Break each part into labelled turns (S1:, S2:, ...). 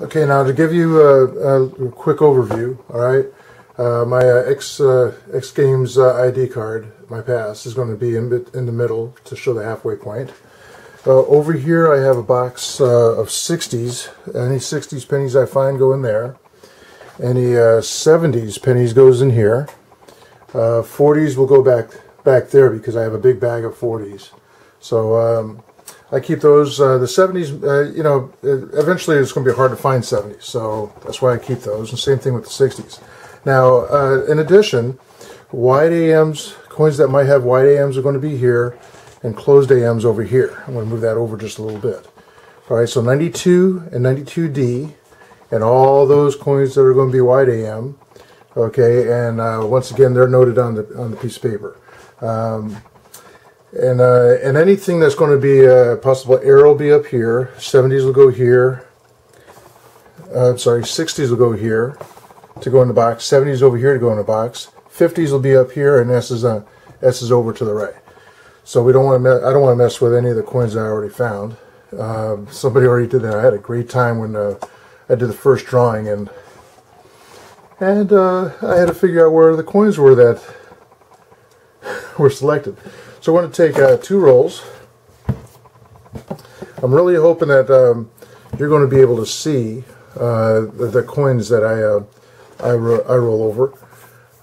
S1: Okay, now to give you a quick overview, all right, my X Games ID card, my pass, is going to be in the middle to show the halfway point. Over here I have a box of 60s. Any 60s pennies I find go in there. Any 70s pennies goes in here. 40s will go back there because I have a big bag of 40s. So I keep those. The 70s, you know, eventually it's going to be hard to find 70s, so that's why I keep those. And same thing with the 60s. Now, in addition, wide AMs, coins that might have wide AMs are going to be here, and closed AMs over here. I'm going to move that over just a little bit. All right, so 92 and 92D, and all those coins that are going to be wide AM. Okay, and once again, they're noted on the piece of paper. And anything that's going to be a possible error will be up here. 70s will go here. Sorry, 60s will go here to go in the box. 70s over here to go in the box. 50s will be up here, and S is over to the right. So we don't want to. I don't want to mess with any of the coins that I already found. Somebody already did that. I had a great time when I did the first drawing, and I had to figure out where the coins were that were selected. So we're going to take 2 rolls. I'm really hoping that you're going to be able to see the coins that I roll over.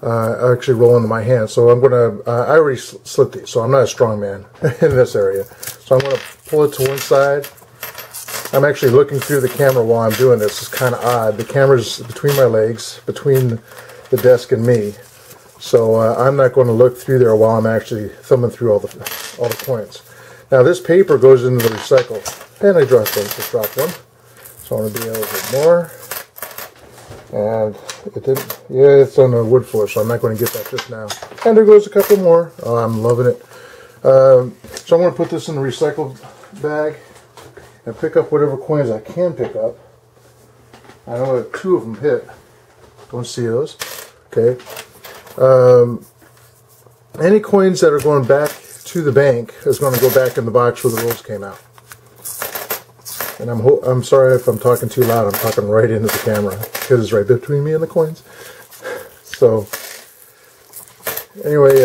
S1: I actually roll into my hand. So I'm going to, I already slit these, so I'm not a strong man in this area. So I'm going to pull it to one side. I'm actually looking through the camera while I'm doing this. It's kind of odd. The camera's between my legs, between the desk and me. So I'm not going to look through there while I'm actually thumbing through all the coins. Now this paper goes into the recycle, and I just dropped one. So I want to be a little bit more. And it didn't. Yeah, it's on the wood floor, so I'm not going to get that just now. And there goes a couple more. Oh, I'm loving it. So I'm going to put this in the recycle bag and pick up whatever coins I can pick up. I know that 2 of them hit. Don't see those. Okay. Any coins that are going back to the bank is going to go back in the box where the rolls came out. And I'm sorry if I'm talking too loud. I'm talking right into the camera because it's right between me and the coins. So anyway,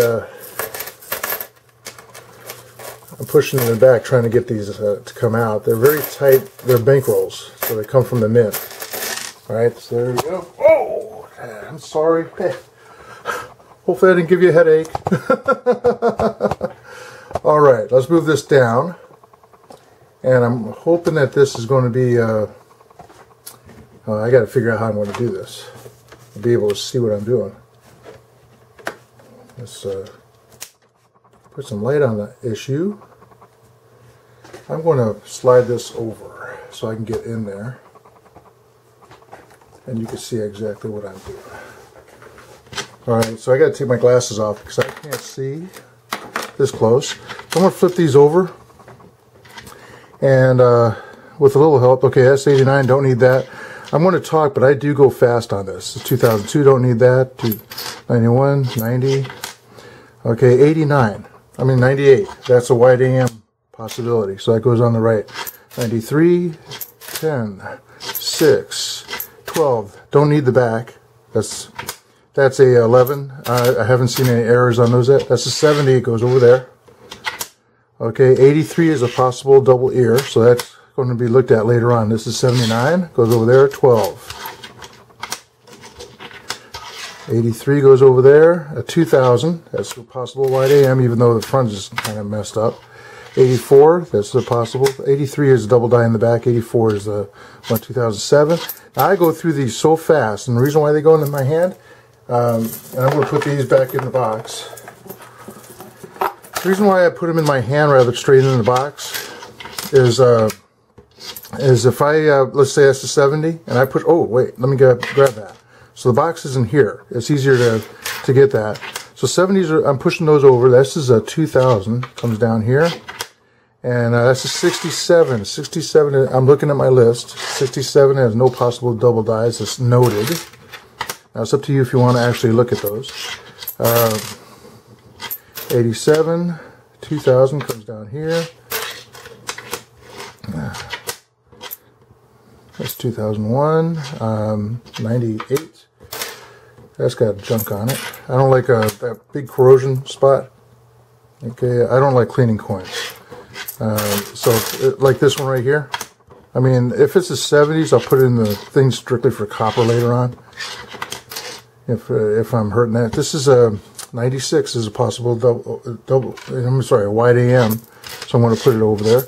S1: I'm pushing in the back trying to get these to come out. They're very tight. They're bank rolls, so they come from the mint. All right, so there we go. Oh, I'm sorry. Hopefully I didn't give you a headache. All right, let's move this down. And I'm hoping that this is going to be, I got to figure out how I'm going to do this. I'll be able to see what I'm doing. Let's put some light on the issue. I'm going to slide this over so I can get in there. And you can see exactly what I'm doing. Alright, so I got to take my glasses off because I can't see this close. So I'm going to flip these over. And with a little help, okay, S89, don't need that. I'm going to talk, but I do go fast on this. It's 2002, don't need that. 91, 90. Okay, 89. I mean 98. That's a wide AM possibility. So that goes on the right. 93, 10, 6, 12. Don't need the back. That's a 11. I haven't seen any errors on those yet. That's a 70. It goes over there. Okay, 83 is a possible double ear, so that's going to be looked at later on. This is 79. Goes over there. 12. 83 goes over there. A 2000. That's a possible wide AM, even though the front is kind of messed up. 84. That's a possible. 83 is a double die in the back. 84 is the one 2007. Now I go through these so fast, and the reason why they go into my hand. And I'm going to put these back in the box. The reason why I put them in my hand rather than straight in the box is if I, let's say that's a 70, and I push, oh wait, let me grab that. So the box isn't here. It's easier to get that. So 70s, I'm pushing those over. This is a 2000, comes down here. And that's a 67. 67, I'm looking at my list. 67 has no possible double dies. It's noted. Now it's up to you if you want to actually look at those. 87, 2000 comes down here. That's 2001. 98. That's got junk on it. I don't like that big corrosion spot. Okay, I don't like cleaning coins. Like this one right here. I mean, if it's the 70s, I'll put it in the thing strictly for copper later on. If I'm hurting that. This is a 96 is a possible double. I'm sorry, a wide AM. So I'm going to put it over there.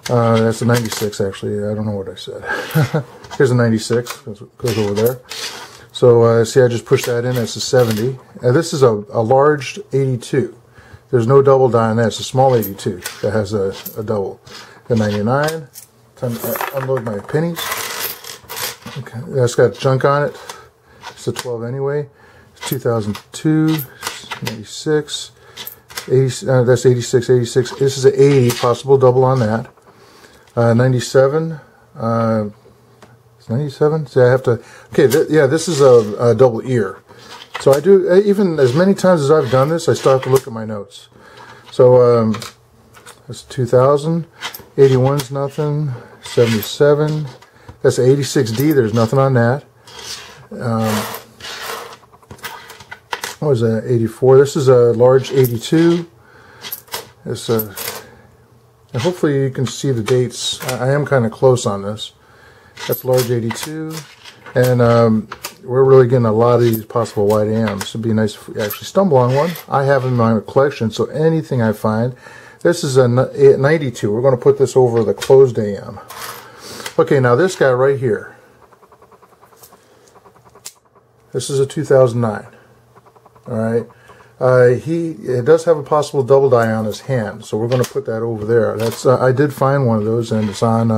S1: That's a 96 actually. I don't know what I said. Here's a 96. Goes over there. So see, I just pushed that in. That's a 70. This is a large 82. There's no double die on that. It's a small 82 that has a double. The 99. Time to unload my pennies. Okay, that's got junk on it. It's a 12 anyway. It's 2002, 96, 80, that's 86, 86. This is an 80, possible double on that. 97. It's 97. So I have to. Okay, yeah, this is a double ear. So I do, even as many times as I've done this, I still have to look at my notes. So that's 2000. 81's nothing. 77. That's 86D. There's nothing on that. What was that? 84. This is a large 82. It's and hopefully you can see the dates. I am kind of close on this. That's large 82. And we're really getting a lot of these possible wide AMs. It'd be nice if we actually stumble on one. I have them in my collection, so anything I find. This is a 92. We're going to put this over the closed AM. Okay, now this guy right here. This is a 2009. All right. It does have a possible double die on his hand, so we're going to put that over there. That's I did find one of those, and it's on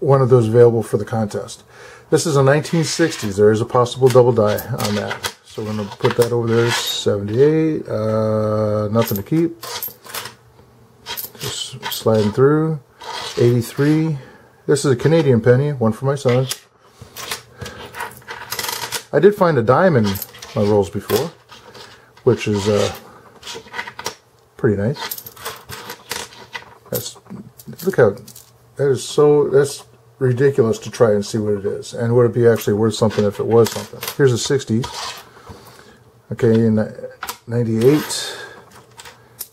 S1: one of those available for the contest. This is a 1960s. There is a possible double die on that. So we're going to put that over there. 78. Nothing to keep. Just sliding through. 83. This is a Canadian penny. One for my son. I did find a dime in my rolls before, which is pretty nice. Look how that's ridiculous to try and see what it is. And would it be actually worth something if it was something? Here's a 60s. Okay, 98,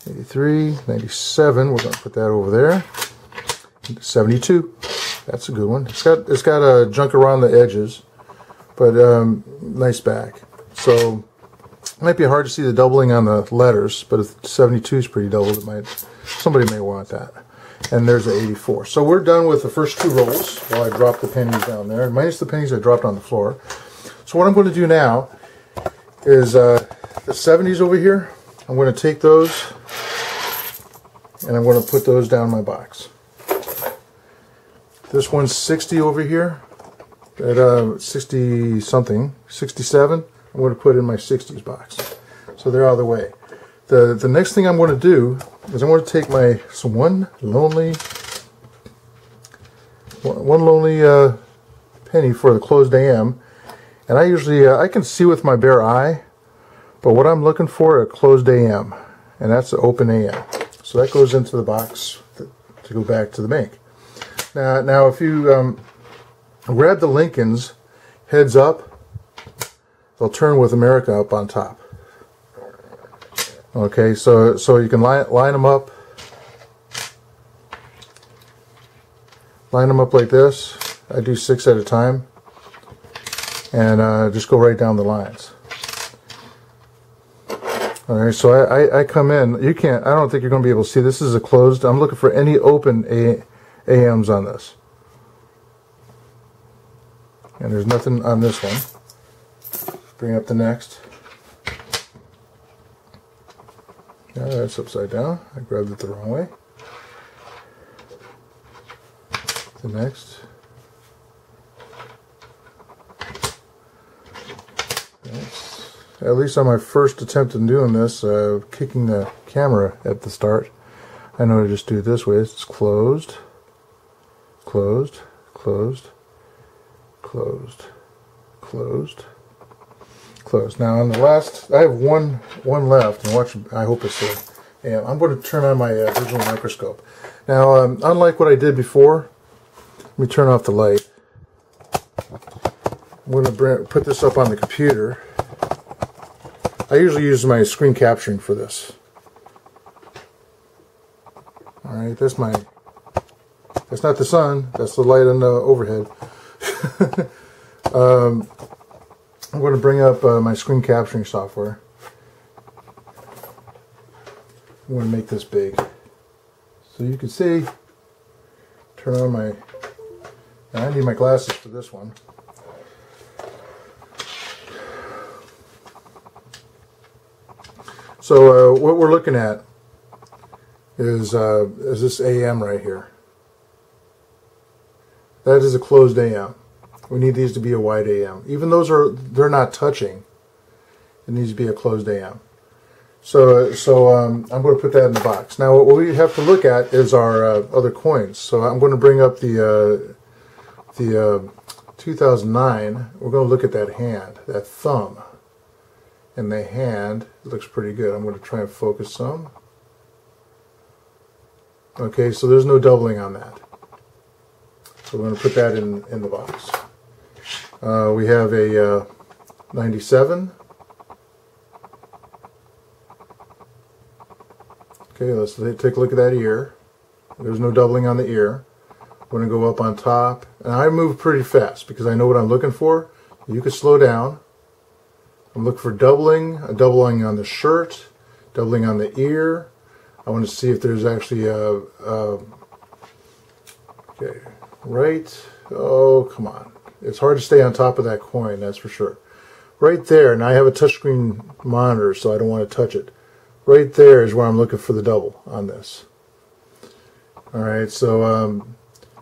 S1: 83, 97. We're going to put that over there. 72. That's a good one. It's got a junk around the edges, but nice back. So it might be hard to see the doubling on the letters, but if 72 is pretty doubled, somebody may want that. And there's an 84. So we're done with the first two rolls while I drop the pennies down there, minus the pennies I dropped on the floor. So what I'm going to do now is the 70s over here. I'm going to take those and I'm going to put those down in my box. This one's 60 over here at 60 something, 67. I'm going to put in my 60s box. So they're out of the way. The next thing I'm going to do is I'm going to take one lonely penny for the closed AM. And I usually, I can see with my bare eye, but what I'm looking for, a closed AM, and that's an open AM. So that goes into the box to go back to the bank. Now if you grab the Lincolns heads up, they'll turn with America up on top. Okay, so you can line them up like this. I do 6 at a time. And just go right down the lines. Alright, so I come in. You can't, I don't think you're going to be able to see. This is a closed. I'm looking for any open AMs on this. And there's nothing on this one. Bring up the next. Yeah, that's upside down. I grabbed it the wrong way. The next. At least on my first attempt in doing this, kicking the camera at the start, I know to just do it this way. It's closed, closed, closed, closed, closed, closed. Now on the last, I have one left, and watch. I hope it's And I'm going to turn on my digital microscope. Now, unlike what I did before, let me turn off the light. I'm going to put this up on the computer. I usually use my screen capturing for this. Alright, that's not the sun, that's the light on the overhead. I'm going to bring up my screen capturing software. I'm going to make this big so you can see. Turn on my, and I need my glasses for this one. So what we're looking at is this AM right here. That is a closed AM. We need these to be a wide AM. Even they're not touching. It needs to be a closed AM. So I'm going to put that in the box. Now what we have to look at is our other coins. So I'm going to bring up the 2009. We're going to look at that hand, that thumb. And the hand, it looks pretty good. I'm going to try and focus some. Okay, so there's no doubling on that. So we're going to put that in the box. We have a 97. Okay, let's take a look at that ear. There's no doubling on the ear. I'm going to go up on top. And I move pretty fast because I know what I'm looking for. You can slow down. I'm looking for doubling, a doubling on the shirt, doubling on the ear. I want to see if there's actually a okay, right, oh, come on. It's hard to stay on top of that coin, that's for sure. Right there, and I have a touchscreen monitor, so I don't want to touch it. Right there is where I'm looking for the double on this. Alright, so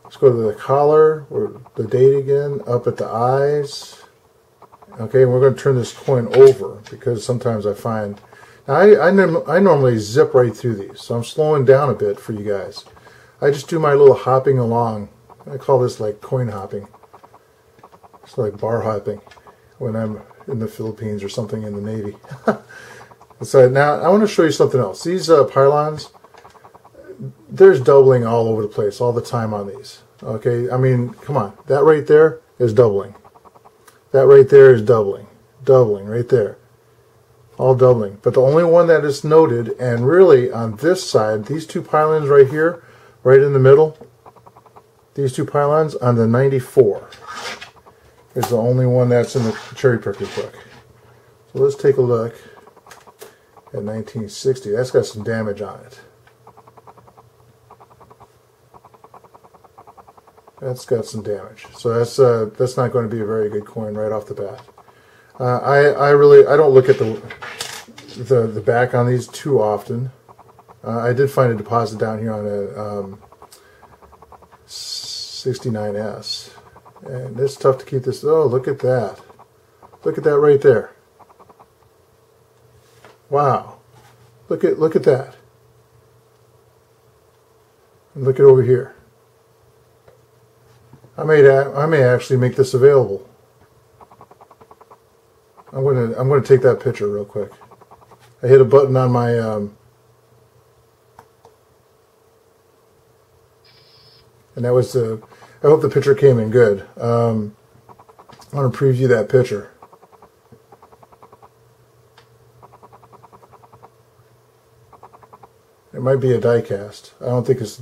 S1: let's go to the collar, or the date again, up at the eyes. Okay, we're going to turn this coin over because sometimes I find... Now, I normally zip right through these, so I'm slowing down a bit for you guys. I just do my little hopping along. I call this like coin hopping. It's like bar hopping when I'm in the Philippines or something in the Navy. So now I want to show you something else. These pylons, there's doubling all over the place all the time on these. Okay, I mean, come on. That right there is doubling. That right there is doubling. Doubling right there. All doubling. But the only one that is noted, and really on this side, these two pylons right here, right in the middle, these two pylons on the 94 is the only one that's in the cherry picker book. So let's take a look at 1960. That's got some damage on it. That's got some damage. So that's not going to be a very good coin right off the bat. I don't look at the back on these too often. I did find a deposit down here on a 69S, and it's tough to keep this. Oh, look at that! Look at that right there! Wow! Look at that! And look at over here. I may actually make this available. I'm gonna take that picture real quick. I hit a button on my and that was the. I hope the picture came in good. I want to preview that picture. It might be a die cast. I don't think it's.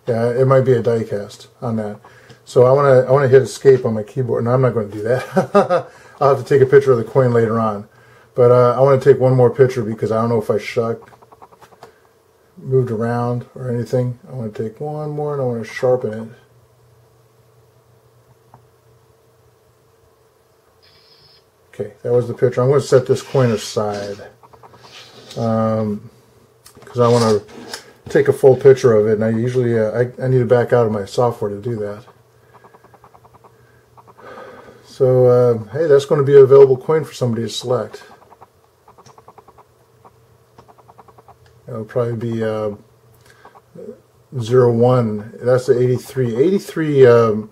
S1: Yeah, it might be a die cast on that. So I want to hit escape on my keyboard. No, I'm not going to do that. I'll have to take a picture of the coin later on. But I want to take one more picture because I don't know if I moved around or anything. I want to take one more and I want to sharpen it. Okay, that was the picture. I'm going to set this coin aside because I want to take a full picture of it, and I usually I need to back out of my software to do that. So hey, that's going to be an available coin for somebody to select. It'll probably be 01. That's the 83. 83. I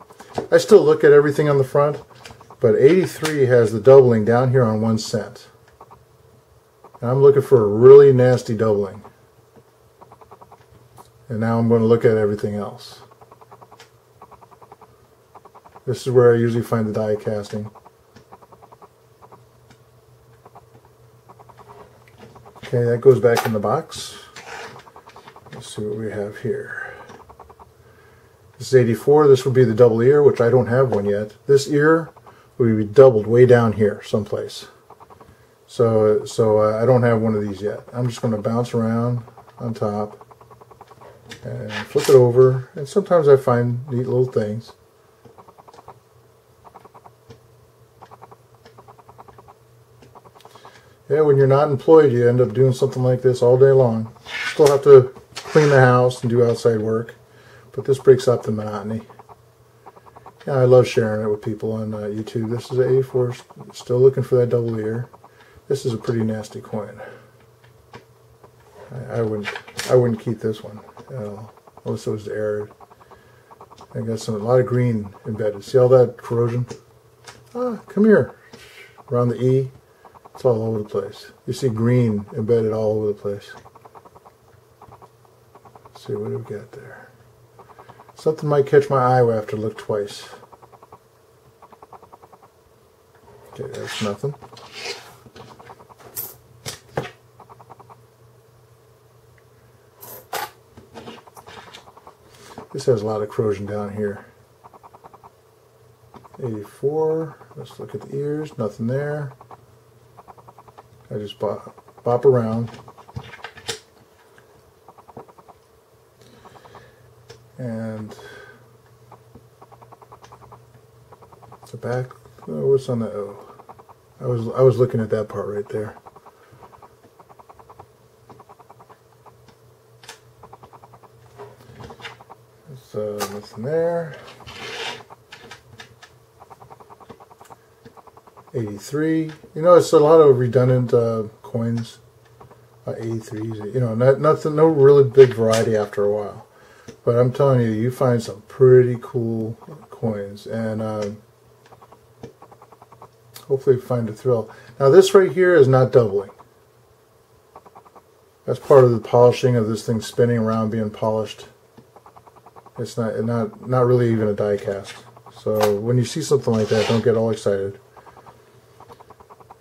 S1: still look at everything on the front, but 83 has the doubling down here on 1 cent. And I'm looking for a really nasty doubling. And now I'm going to look at everything else. This is where I usually find the die casting. Okay, that goes back in the box. Let's see what we have here. This is 84. This would be the double ear, which I don't have one yet. This ear would be doubled way down here someplace. So I don't have one of these yet. I'm just going to bounce around on top and flip it over. And sometimes I find neat little things. Yeah, when you're not employed, you end up doing something like this all day long. Still have to clean the house and do outside work, but this breaks up the monotony. Yeah, I love sharing it with people on YouTube. This is an 84, still looking for that double ear. This is a pretty nasty coin. I wouldn't keep this one at all, unless it was arid. I got a lot of green embedded. See all that corrosion? Ah, come here. Around the E. It's all over the place. You see green embedded all over the place. Let's see, what do we got there? Something might catch my eye. We have to look twice. Okay, that's nothing. This has a lot of corrosion down here. 84. Let's look at the ears. Nothing there. I just bop around. And the back, oh, what's on the O? I was looking at that part right there. There's nothing there. 83. You know, it's a lot of redundant coins. 83s. You know, nothing, no really big variety after a while. But I'm telling you, you find some pretty cool coins, and hopefully find a thrill. Now, this right here is not doubling. That's part of the polishing of this thing spinning around, being polished. It's not really even a die cast. So when you see something like that, don't get all excited.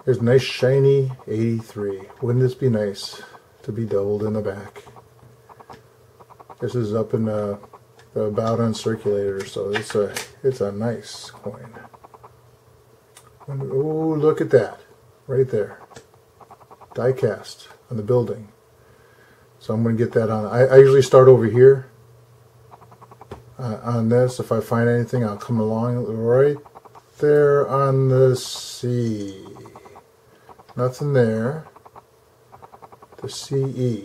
S1: There's a nice shiny 83. Wouldn't this be nice to be doubled in the back? This is up in the Bowden circulator, so it's a nice coin. Oh, look at that, right there, die cast on the building. So I'm going to get that on. I usually start over here on this. If I find anything, I'll come along right there on the C. Nothing there. The CE.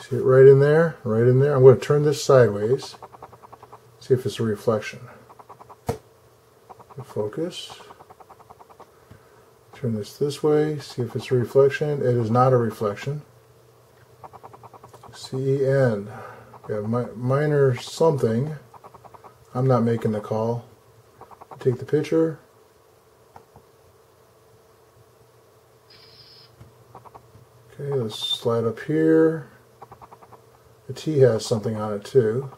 S1: See it right in there? Right in there. I'm going to turn this sideways. See if it's a reflection. Focus. Turn this way. See if it's a reflection. It is not a reflection. CEN. We have minor something. I'm not making the call. Take the picture. Okay, let's slide up here. The T has something on it too.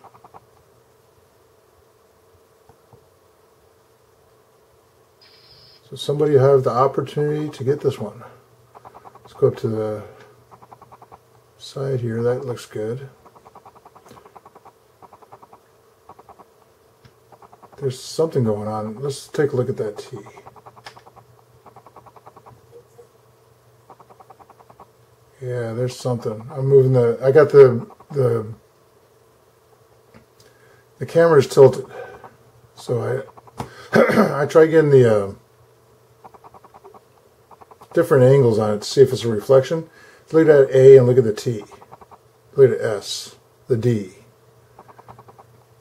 S1: So somebody have the opportunity to get this one. Let's go up to the side here. That looks good. There's something going on. Let's take a look at that T. Yeah, there's something. I'm moving I got the camera is tilted. So I try getting the different angles on it to see if it's a reflection. Look at A and look at the T. Look at S, the D.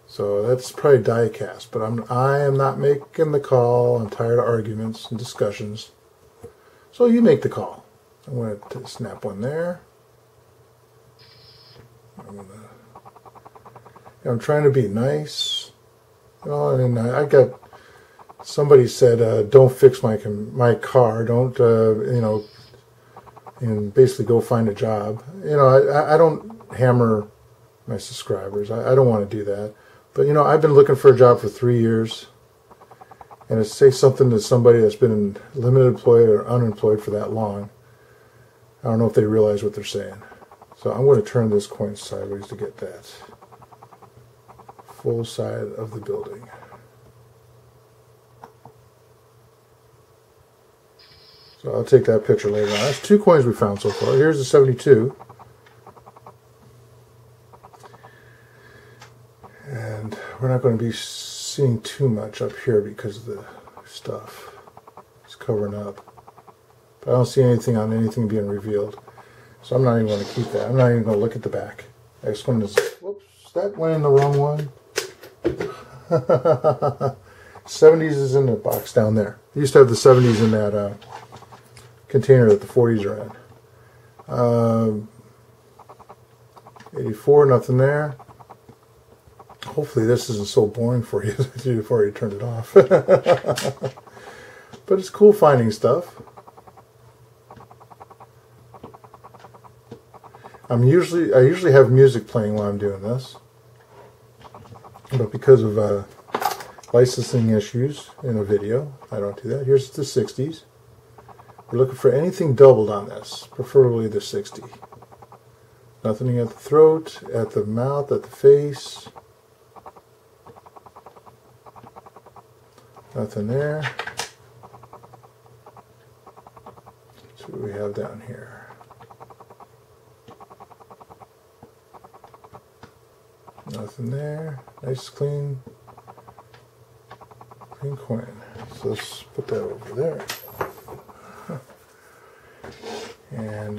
S1: So that's probably die cast, but I am not making the call. I'm tired of arguments and discussions. So you make the call. I'm going to snap one there. I'm trying to be nice. You know, and I got somebody said, "Don't fix my car. Don't you know?" And basically, go find a job. You know, I don't hammer my subscribers. I don't want to do that. But, you know, I've been looking for a job for 3 years. And to say something to somebody that's been limited employed or unemployed for that long, I don't know if they realize what they're saying. So I'm going to turn this coin sideways to get that full side of the building. So I'll take that picture later on. That's 2 coins we found so far. Here's the 72. And we're not going to be seeing too much up here because of the stuff. It's covering up. But I don't see anything on anything being revealed. So I'm not even going to keep that. I'm not even going to look at the back. I just want to... Whoops, that went in the wrong one. 70s is in the box down there. I used to have the 70s in that container that the 40s are in. 84, nothing there. Hopefully this isn't so boring for you before you turn it off. But it's cool finding stuff. I usually have music playing while I'm doing this. But because of licensing issues in a video, I don't do that. Here's the 60s. We're looking for anything doubled on this, preferably the 60. Nothing at the throat, at the mouth, at the face. Nothing there. Let's see what we have down here. Nothing there. Nice clean coin. So let's put that over there. And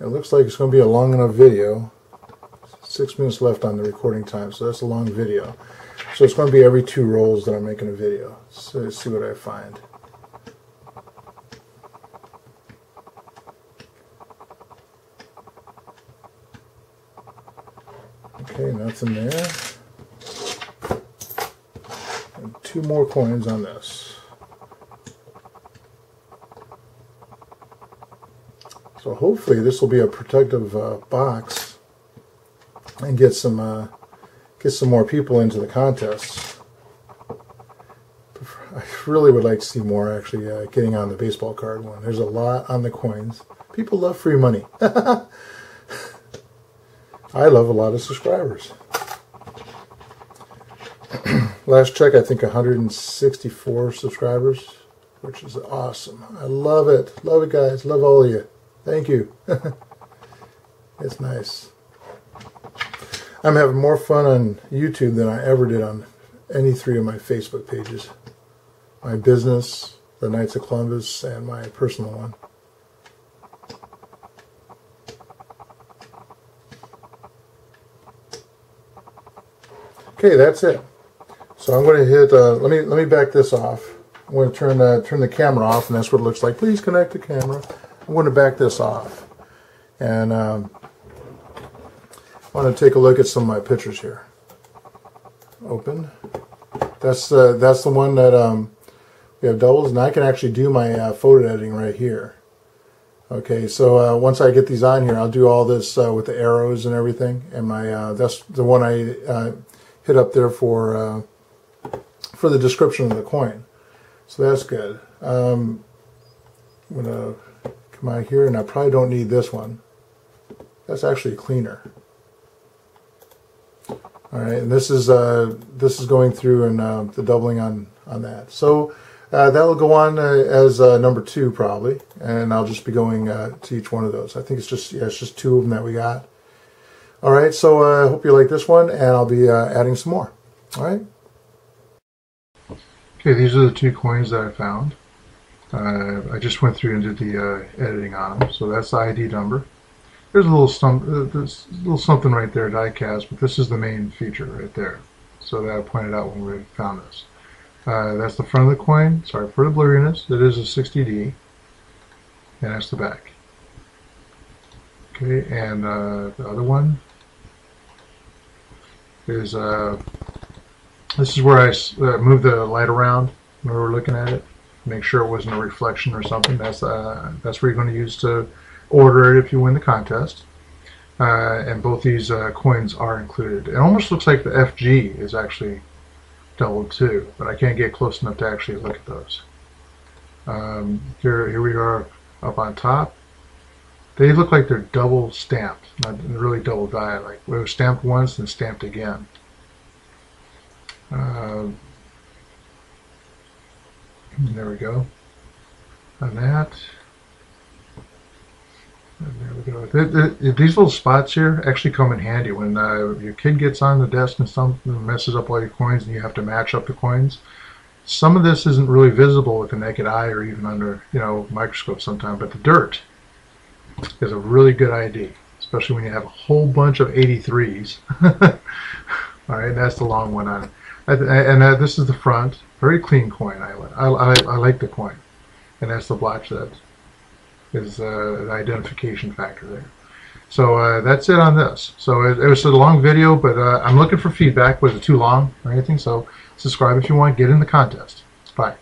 S1: it looks like it's going to be a long enough video. 6 minutes left on the recording time, so that's a long video. So it's going to be every 2 rolls that I'm making a video. So let's see what I find. Okay, nothing there. And 2 more coins on this. So hopefully this will be a protective box and get some more people into the contest. I really would like to see more actually getting on the baseball card one. There's a lot on the coins. People love free money. I love a lot of subscribers. Last check, I think 164 subscribers, which is awesome. I love it. Love it, guys. Love all of you. Thank you. It's nice. I'm having more fun on YouTube than I ever did on any 3 of my Facebook pages. My business, the Knights of Columbus, and my personal one. Okay, that's it. So I'm going to hit. Let me back this off. I'm going to turn the camera off, and that's what it looks like. Please connect the camera. I'm going to back this off, and I want to take a look at some of my pictures here. Open. That's the one that we have doubles, and I can actually do my photo editing right here. Okay, so once I get these on here, I'll do all this with the arrows and everything, and my that's the one I hit up there for the description of the coin. So that's good. I'm gonna come out here, and I probably don't need this one. That's actually cleaner. All right, and this is going through and the doubling on that. So that'll go on as number 2 probably, and I'll just be going to each one of those. I think it's just 2 of them that we got. All right, so I hope you like this one, and I'll be adding some more. All right. Okay, these are the 2 coins that I found. I just went through and did the editing on them. So that's the ID number. There's a little something right there, die cast, but this is the main feature right there. So that I pointed out when we found this. That's the front of the coin. Sorry for the blurriness. It is a 60D, and that's the back. Okay, and the other one is this is where I move the light around when we're looking at it. make sure it wasn't a reflection or something. That's where you're going to use to order it if you win the contest. And both these coins are included. It almost looks like the FG is actually doubled too, but I can't get close enough to actually look at those. Here we are up on top. They look like they're double stamped, not really double die. Like we were stamped once and stamped again. There we go. On that. And there we go. These little spots here actually come in handy when your kid gets on the desk and something messes up all your coins and you have to match up the coins. Some of this isn't really visible with the naked eye or even under, microscope sometimes, but the dirt is a really good ID, especially when you have a whole bunch of 83s. All right, that's the long one on it. And this is the front. Very clean coin. I like the coin. And that's the blotch that is the identification factor there. So that's it on this. So it was a long video, but I'm looking for feedback. Was it too long or anything? So subscribe if you want. Get in the contest. Bye.